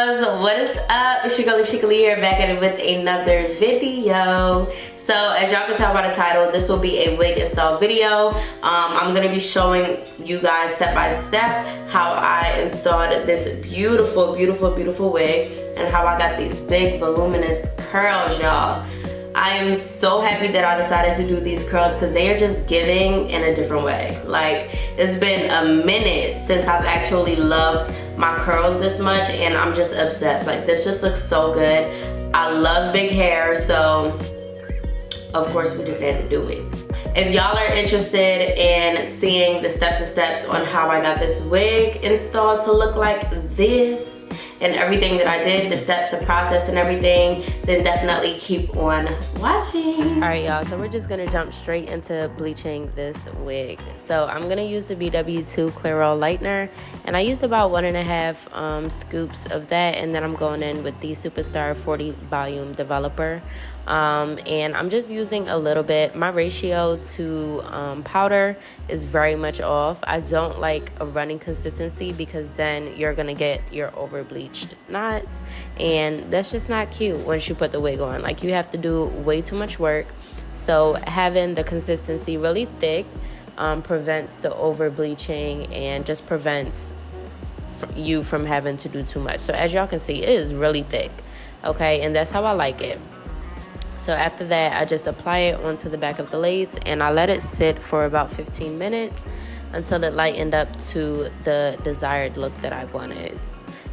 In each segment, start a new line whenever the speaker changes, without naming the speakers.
loves, what is up? It's your girl AshecaLee here, back at it with another video. So as y'all can tell by the title, this will be a wig install video. I'm gonna be showing you guys step by step how I installed this beautiful wig and how I got these big voluminous curls, y'all. I am so happy that I decided to do these curls because they are just giving in a different way. Like, it's been a minute since I've actually loved my curls this much, and I'm just obsessed. Like, this just looks so good. I love big hair, so of course we just had to do it. If y'all are interested in seeing the step-to-steps on how I got this wig installed to look like this, and everything that I did, the steps, the process and everything, then definitely keep on watching. All right, y'all, so we're just gonna jump straight into bleaching this wig. So I'm gonna use the BW2 Clairol Lightener, and I used about 1.5 scoops of that, and then I'm going in with the Superstar 40 Volume Developer. And I'm just using a little bit. My ratio to powder is very much off. I don't like a running consistency because then you're gonna get your over bleached knots, and that's just not cute once you put the wig on. Like, you have to do way too much work. So having the consistency really thick prevents the over bleaching and just prevents you from having to do too much. So as y'all can see, it is really thick, okay, and that's how I like it. So after that, I just apply it onto the back of the lace, and I let it sit for about 15 minutes until it lightened up to the desired look that I wanted.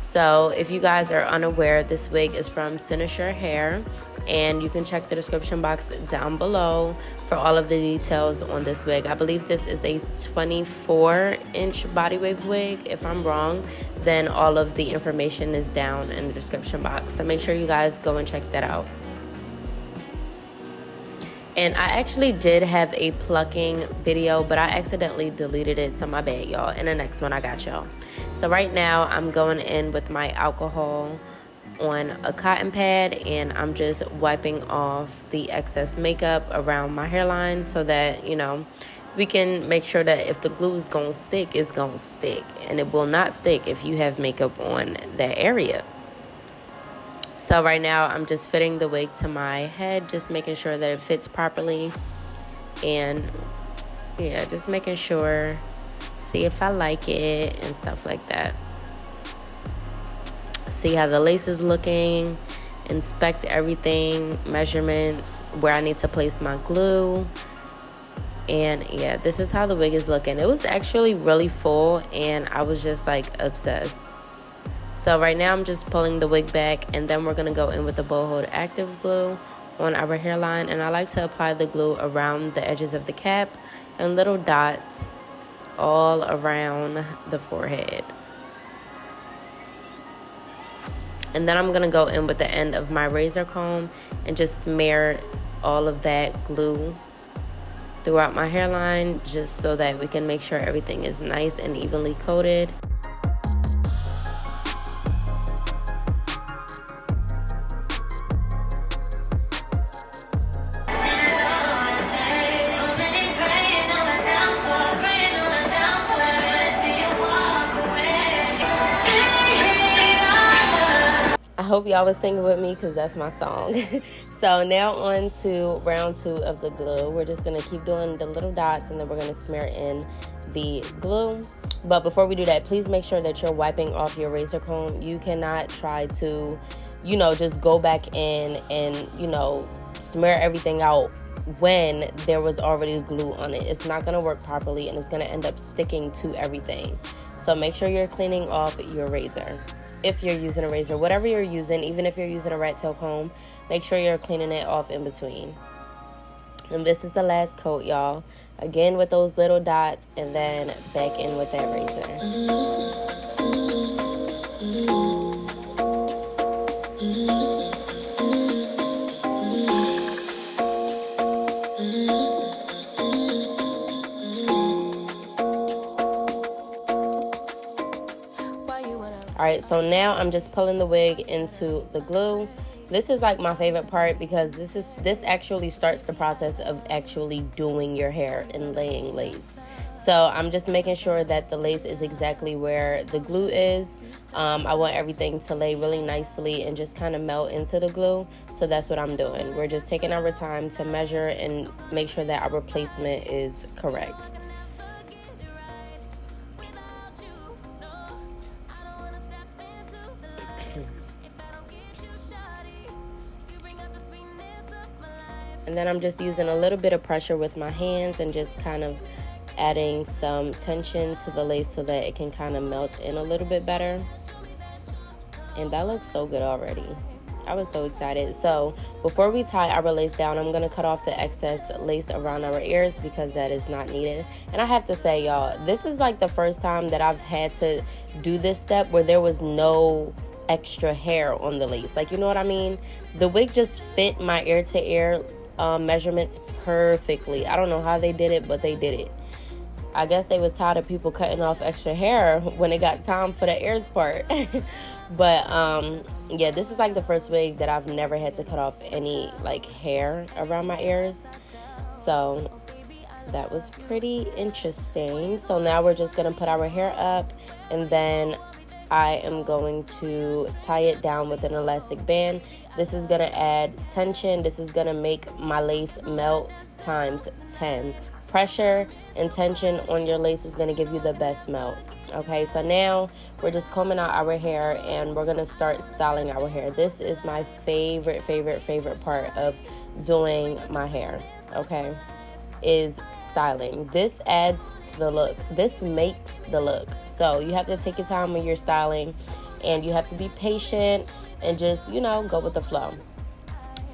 So if you guys are unaware, this wig is from Cynosure Hair, and you can check the description box down below for all of the details on this wig. I believe this is a 24-inch body wave wig. If I'm wrong, then all of the information is down in the description box. So make sure you guys go and check that out. And I actually did have a plucking video, but I accidentally deleted it, so my bad, y'all. In the next one, I got y'all. So right now, I'm going in with my alcohol on a cotton pad, and I'm just wiping off the excess makeup around my hairline so that, you know, we can make sure that if the glue is gonna stick, it's gonna stick. And it will not stick if you have makeup on that area. So right now, I'm just fitting the wig to my head, just making sure that it fits properly. And yeah, just making sure, see if I like it and stuff like that. See how the lace is looking, inspect everything, measurements, where I need to place my glue. And yeah, this is how the wig is looking. It was actually really full, and I was just like obsessed. So right now I'm just pulling the wig back, and then we're going to go in with the Bow Hold Active Glue on our hairline. And I like to apply the glue around the edges of the cap and little dots all around the forehead. And then I'm going to go in with the end of my razor comb and just smear all of that glue throughout my hairline, just so that we can make sure everything is nice and evenly coated. I hope y'all was singing with me because that's my song. So now on to round 2 of the glue. We're just going to keep doing the little dots, and then we're going to smear in the glue. But before we do that, please make sure that you're wiping off your razor comb. You cannot try to, you know, just go back in and, you know, smear everything out when there was already glue on it. It's not going to work properly, and it's going to end up sticking to everything. So make sure you're cleaning off your razor. If you're using a razor, whatever you're using, even if you're using a rat tail comb, make sure you're cleaning it off in between. And this is the last coat, y'all. Again with those little dots, and then back in with that razor. Alright, so now I'm just pulling the wig into the glue. This is like my favorite part because this actually starts the process of actually doing your hair and laying lace. So I'm just making sure that the lace is exactly where the glue is. I want everything to lay really nicely and just kind of melt into the glue. So that's what I'm doing. We're just taking our time to measure and make sure that our placement is correct. And then I'm just using a little bit of pressure with my hands and just kind of adding some tension to the lace so that it can kind of melt in a little bit better. And that looks so good already. I was so excited. So before we tie our lace down, I'm going to cut off the excess lace around our ears because that is not needed. And I have to say, y'all, this is like the first time that I've had to do this step where there was no extra hair on the lace. Like, you know what I mean? The wig just fit my ear to ear measurements perfectly. I don't know how they did it, but they did it. I guess they was tired of people cutting off extra hair when it got time for the ears part. But yeah, this is like the first wig that I've never had to cut off any like hair around my ears. So that was pretty interesting. So now we're just gonna put our hair up, and then I am going to tie it down with an elastic band. This is gonna add tension. This is gonna make my lace melt times 10. Pressure and tension on your lace is going to give you the best melt. Okay, so now we're just combing out our hair and we're going to start styling our hair. This is my favorite part of doing my hair, okay, is styling. This adds to the look. This makes the look. So you have to take your time when you're styling, and you have to be patient and just, you know, go with the flow.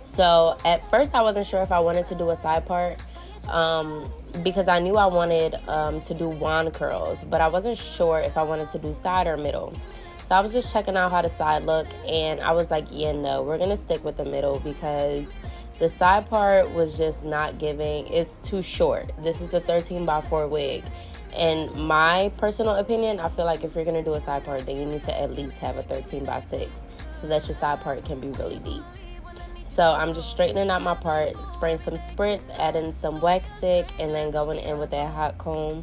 So at first I wasn't sure if I wanted to do a side part, because I knew I wanted to do wand curls, but I wasn't sure if I wanted to do side or middle. So I was just checking out how the side look, and I was like, yeah, no, we're gonna stick with the middle because the side part was just not giving. It's too short. This is the 13x4 wig. In my personal opinion, I feel like if you're gonna do a side part, then you need to at least have a 13x6 so that your side part can be really deep. So I'm just straightening out my part, spraying some spritz, adding some wax stick, and then going in with that hot comb,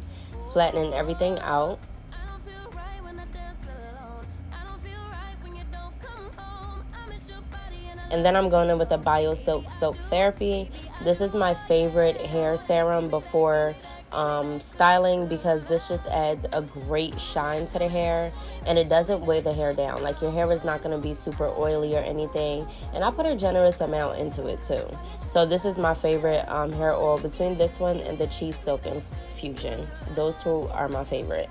flattening everything out. And then I'm going in with the Bio Silk Soap Therapy. This is my favorite hair serum before styling because this just adds a great shine to the hair, and it doesn't weigh the hair down. Like, your hair is not going to be super oily or anything, and I put a generous amount into it too. So this is my favorite hair oil between this one and the Cheese Silk Infusion. Those two are my favorite.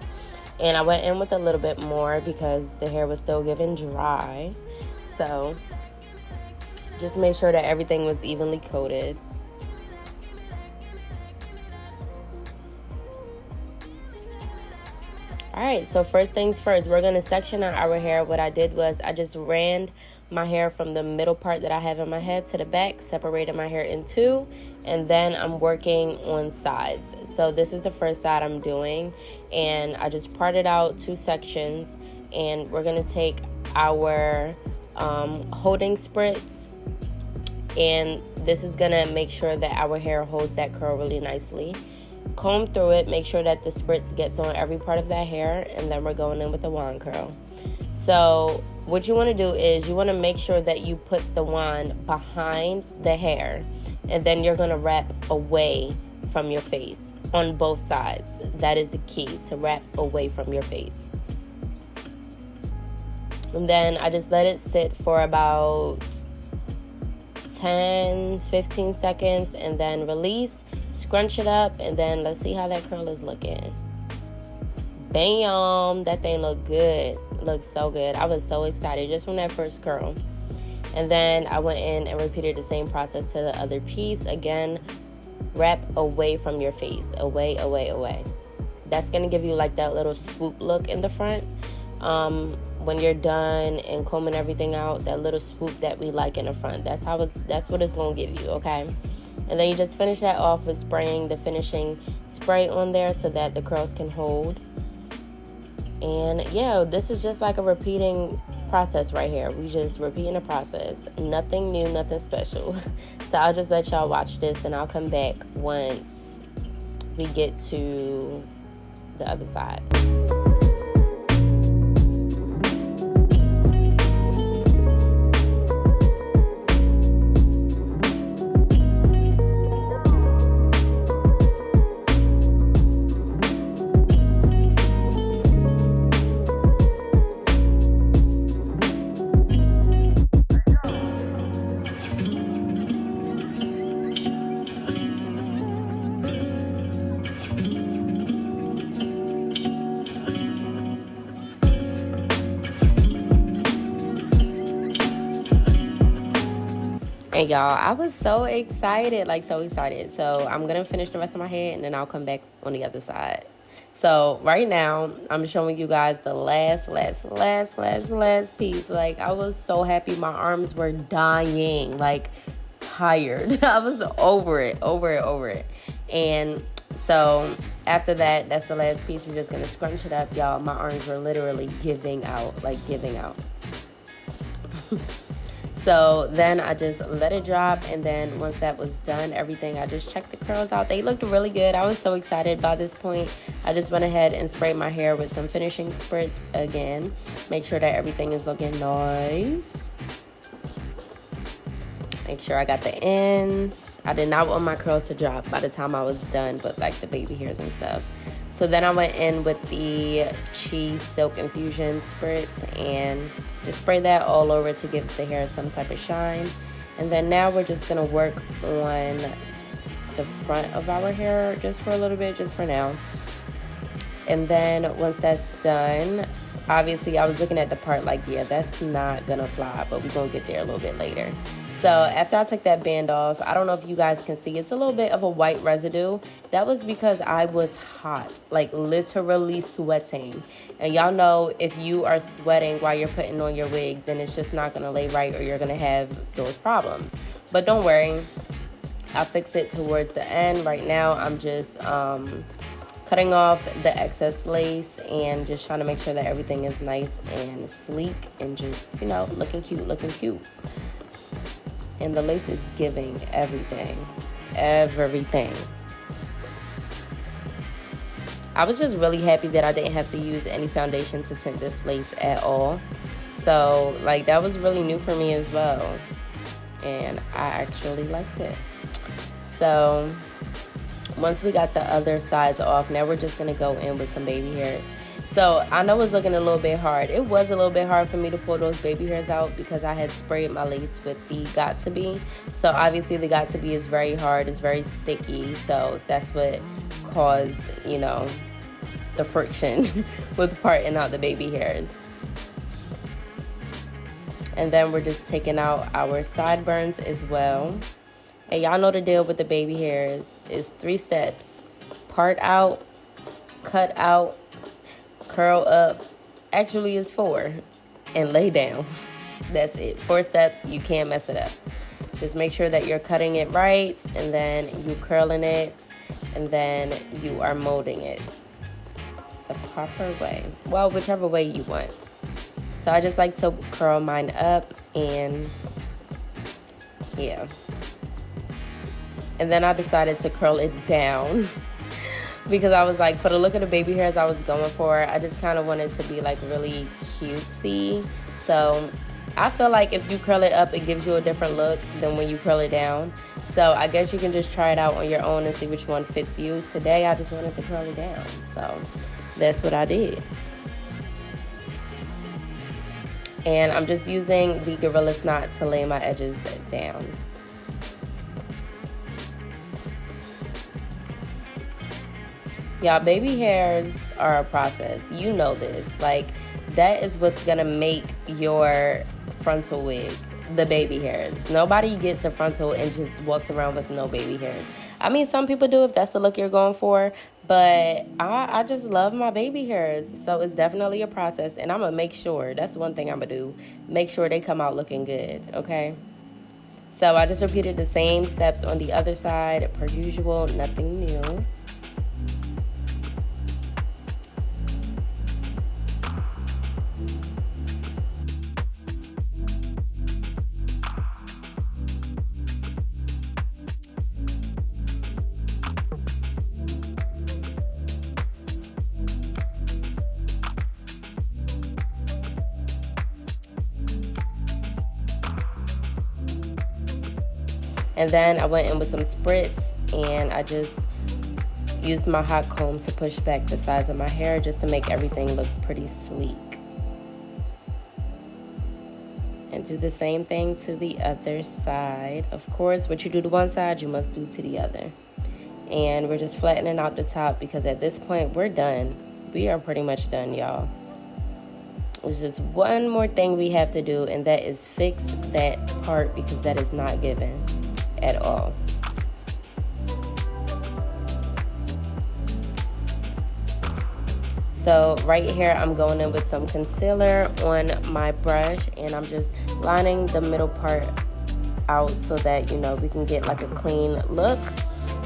And I went in with a little bit more because the hair was still giving dry. So just make sure that everything was evenly coated. Alright, so first things first, we're going to section out our hair. What I did was I just ran my hair from the middle part that I have in my head to the back, separated my hair in two, and then I'm working on sides. So this is the first side I'm doing, and I just parted out two sections, and we're going to take our holding spritz, and this is going to make sure that our hair holds that curl really nicely. Comb through it, make sure that the spritz gets on every part of that hair, and then we're going in with the wand curl. So what you want to do is you want to make sure that you put the wand behind the hair, and then you're going to wrap away from your face on both sides. That is the key, to wrap away from your face. And then I just let it sit for about 10-15 seconds and then release. Scrunch it up, and then let's see how that curl is looking. Bam! That thing looked good. It looked so good. I was so excited just from that first curl. And then I went in and repeated the same process to the other piece. Again, wrap away from your face. Away, away, away. That's going to give you like that little swoop look in the front. When you're done and combing everything out, that little swoop that we like in the front. That's what it's going to give you, okay? And then you just finish that off with spraying the finishing spray on there so that the curls can hold. And yeah, this is just like a repeating process right here. We just repeating the process. Nothing new, nothing special. So I'll just let y'all watch this, and I'll come back once we get to the other side. And y'all, I was so excited, like so excited. So I'm gonna finish the rest of my head and then I'll come back on the other side. So right now, I'm showing you guys the last piece. Like, I was so happy. My arms were dying, like tired. I was over it. And so after that, that's the last piece. We're just gonna scrunch it up, y'all. My arms were literally giving out. So then I just let it drop, and then once that was done, everything, I just checked the curls out. They looked really good. I was so excited by this point. I just went ahead and sprayed my hair with some finishing spritz again. Make sure that everything is looking nice. Make sure I got the ends. I did not want my curls to drop by the time I was done, but like the baby hairs and stuff. So then I went in with the Cheese Silk Infusion spritz and just spray that all over to give the hair some type of shine. And then now we're just gonna work on the front of our hair just for a little bit, just for now. And then once that's done, obviously I was looking at the part like, yeah, that's not gonna fly, but we're gonna get there a little bit later. So after I took that band off, I don't know if you guys can see, it's a little bit of a white residue. That was because I was hot, like literally sweating. And y'all know if you are sweating while you're putting on your wig, then it's just not gonna lay right or you're gonna have those problems. But don't worry, I'll fix it towards the end. Right now, I'm just cutting off the excess lace and just trying to make sure that everything is nice and sleek and just, you know, looking cute. And the lace is giving everything. I was just really happy that I didn't have to use any foundation to tint this lace at all. So, like, that was really new for me as well. And I actually liked it. So, once we got the other sides off, now we're just going to go in with some baby hairs. So I know it's looking a little bit hard. It was a little bit hard for me to pull those baby hairs out because I had sprayed my lace with the Got To Be. So obviously the Got To Be is very hard. It's very sticky. So that's what caused, you know, the friction with parting out the baby hairs. And then we're just taking out our sideburns as well. And y'all know the deal with the baby hairs is 3 steps. Part out, cut out, curl up. Actually, it's 4. And lay down. That's it. 4 steps. You can't mess it up. Just make sure that you're cutting it right, and then you curling it, and then you are molding it the proper way. Well, whichever way you want. So I just like to curl mine up, and yeah. And then I decided to curl it down. Because I was like, for the look of the baby hairs I was going for, I just kind of wanted to be like really cutesy. So I feel like if you curl it up, it gives you a different look than when you curl it down. So I guess you can just try it out on your own and see which one fits you. Today I just wanted to curl it down. So that's what I did. And I'm just using the Gorilla Snot to lay my edges down. Y'all, baby hairs are a process. You know this. Like, that is what's gonna make your frontal wig, the baby hairs. Nobody gets a frontal and just walks around with no baby hairs. I mean, some people do if that's the look you're going for, but I just love my baby hairs. So it's definitely a process, and I'm gonna make sure, that's one thing I'm gonna do, make sure they come out looking good, okay? So I just repeated the same steps on the other side, per usual, nothing new. And then I went in with some spritz, and I just used my hot comb to push back the sides of my hair just to make everything look pretty sleek. And do the same thing to the other side. Of course, what you do to one side, you must do to the other. And we're just flattening out the top because at this point, we're done. We are pretty much done, y'all. There's just one more thing we have to do, and that is fix that part because that is not given at all. So right here, I'm going in with some concealer on my brush, and I'm just lining the middle part out so that, you know, we can get like a clean look.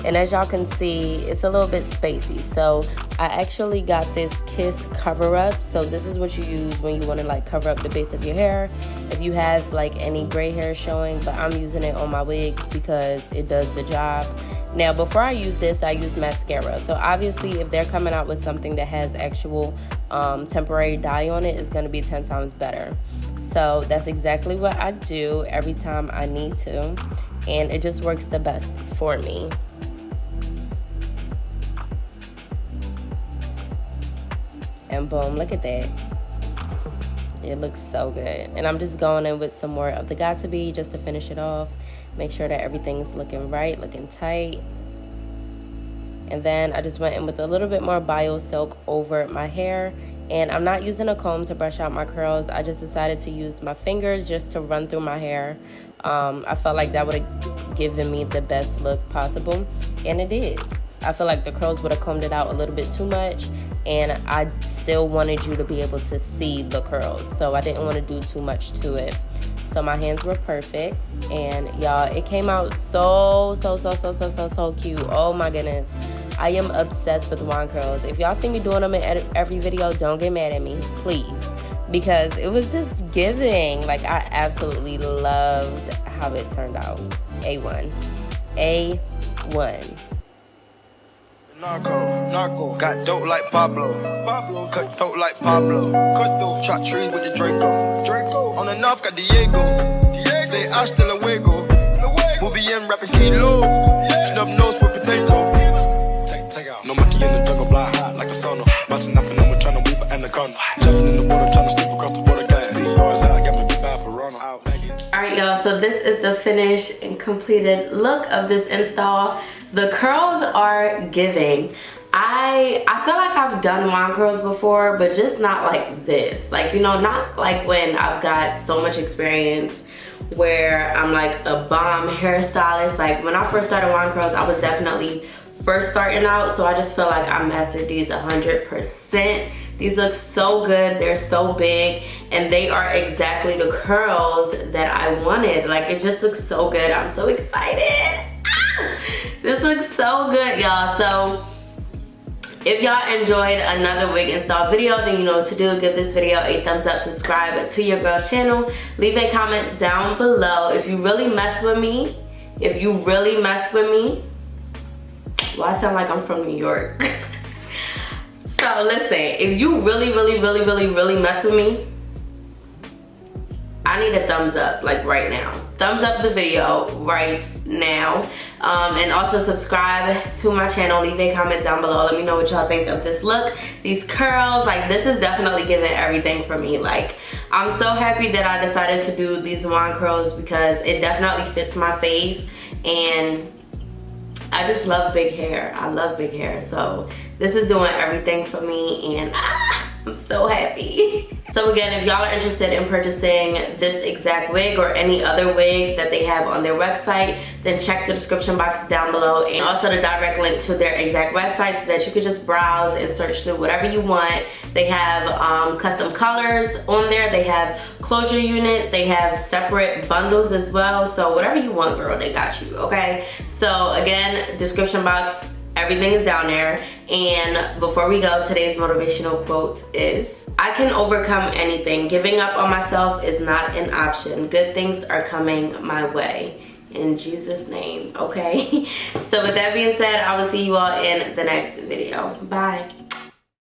And as y'all can see, it's a little bit spacey. So I actually got this Kiss cover up. So this is what you use when you want to like cover up the base of your hair. If you have like any gray hair showing, but I'm using it on my wigs because it does the job. Now, before I use this, I use mascara. So obviously, if they're coming out with something that has actual temporary dye on it, it's going to be 10 times better. So that's exactly what I do every time I need to. And it just works the best for me. And boom, look at that. It looks so good. And I'm just going in with some more of the Got To Be just to finish it off. Make sure that everything's looking right, looking tight. And then I just went in with a little bit more Bio Silk over my hair. And I'm not using a comb to brush out my curls. I just decided to use my fingers just to run through my hair. I felt like that would have given me the best look possible. And it did. I feel like the curls would have combed it out a little bit too much. And I still wanted you to be able to see the curls. So I didn't want to do too much to it. So my hands were perfect. And y'all, it came out so cute. Oh my goodness. I am obsessed with wand curls. If y'all see me doing them in every video, don't get mad at me, please. Because it was just giving. Like, I absolutely loved how it turned out. A1. A1.
Narco, got dope like Pablo, cut throat like Pablo, shot trees with the Draco, on the north got Diego, say AshecaLee, we'll be in rapping kilo, snub nose with potato, take out, no monkey in the jungle, fly hot like a sono, busting up and I'm trying to weave an anaconda, jumping in the water, trying to sleep across the water, glass, see cars out, got me big bad for Ronald.
Alright y'all, so this is the finished and completed look of this install. The curls are giving. I feel like I've done wand curls before, but just not like this. Like, you know, not like when I've got so much experience where I'm like a bomb hairstylist. Like when I first started wand curls, I was definitely first starting out. So I just feel like I mastered these 100%. These look so good. They're so big, and they are exactly the curls that I wanted. Like, it just looks so good. I'm so excited. This looks so good, y'all. So if y'all enjoyed another wig install video, then you know what to do. Give this video a thumbs up, subscribe to your girl's channel, leave a comment down below. If you really mess with me, well, I sound like I'm from New York. So listen, if you really mess with me, I need a thumbs up, like right now. Thumbs up the video right now. And also subscribe to my channel. Leave a comment down below. Let me know what y'all think of this look. These curls, like this is definitely giving everything for me. Like, I'm so happy that I decided to do these wand curls because it definitely fits my face. And I just love big hair. I love big hair. So this is doing everything for me, and I'm so happy. So again, if y'all are interested in purchasing this exact wig or any other wig that they have on their website, then check the description box down below, and also the direct link to their exact website so that you can just browse and search through whatever you want. They have custom colors on there. They have closure units. They have separate bundles as well. So whatever you want, girl, they got you, okay? So again, description box, everything is down there. And before we go, today's motivational quote is, I can overcome anything. Giving up on myself is not an option. Good things are coming my way. In Jesus' name, okay? So with that being said, I will see you all in the next video. Bye.